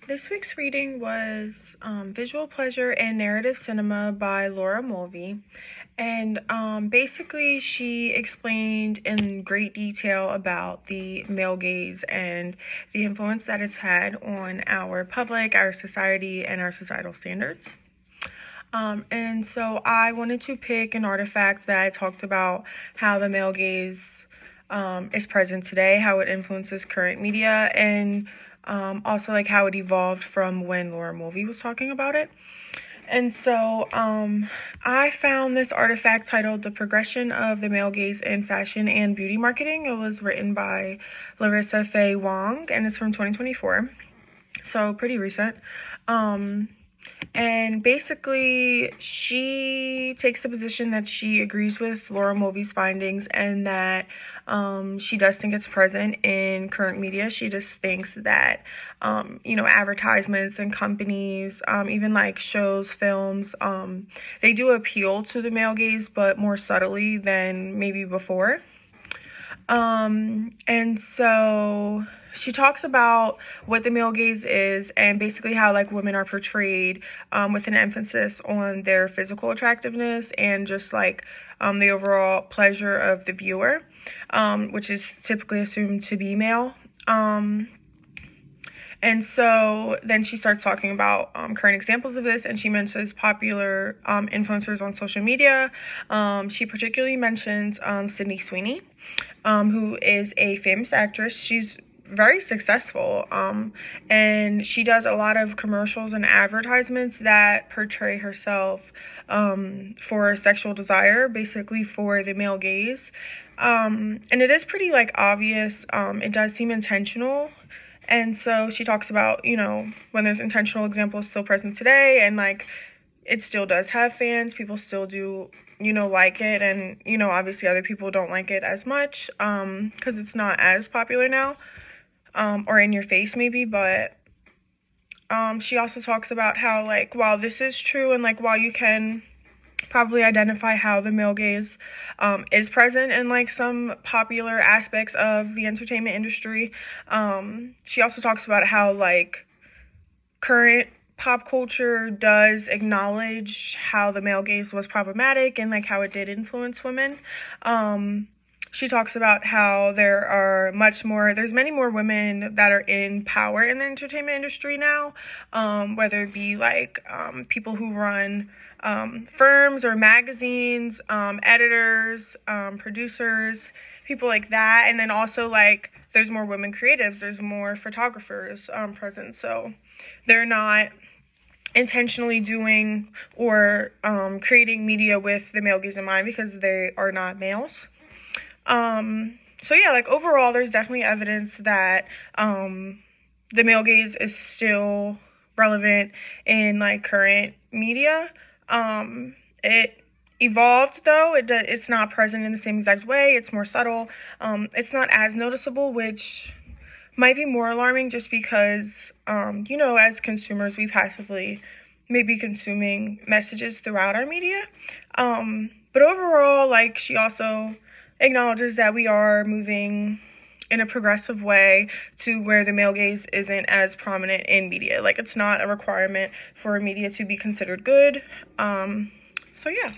This week's reading was Visual Pleasure and Narrative Cinema by Laura Mulvey. And basically, she explained in great detail about the male gaze and the influence that it's had on our public, our society, and our societal standards. And so I wanted to pick an artifact that talked about how the male gaze is present today, how it influences current media, and also like how it evolved from when Laura Mulvey was talking about it. And so I found this artifact titled The Progression of the Male Gaze in Fashion and Beauty Marketing. It was written by Larissa Faye Wong, and it's from 2024, so pretty recent. And basically, she takes the position that she agrees with Laura Mulvey's findings and that she does think it's present in current media. She just thinks that, advertisements and companies, even like shows, films, they do appeal to the male gaze, but more subtly than maybe before. And so she talks about what the male gaze is and basically how like women are portrayed with an emphasis on their physical attractiveness and just like the overall pleasure of the viewer, which is typically assumed to be male. And so then she starts talking about current examples of this, and she mentions popular influencers on social media. She particularly mentions Sydney Sweeney, who is a famous actress. She's very successful, and she does a lot of commercials and advertisements that portray herself for sexual desire, basically for the male gaze. And it is pretty like obvious. It does seem intentional. And so she talks about, when there's intentional examples still present today, and like it still does have fans, people still do, like it, and, obviously other people don't like it as much because it's not as popular now, or in your face maybe, but she also talks about how like while this is true and like while you can probably identify how the male gaze is present in like some popular aspects of the entertainment industry. She also talks about how like current pop culture does acknowledge how the male gaze was problematic and like how it did influence women. She talks about how there's many more women that are in power in the entertainment industry now, whether it be like people who run firms or magazines, editors, producers, people like that. And then also like there's more women creatives, there's more photographers present. So they're not intentionally doing or creating media with the male gaze in mind because they are not males. So yeah, like overall, there's definitely evidence that the male gaze is still relevant in like current media. It evolved though. It's not present in the same exact way. It's more subtle. It's not as noticeable, which might be more alarming just because, as consumers, we passively may be consuming messages throughout our media. But overall, like she also acknowledges that we are moving in a progressive way to where the male gaze isn't as prominent in media. Like it's not a requirement for media to be considered good. So yeah.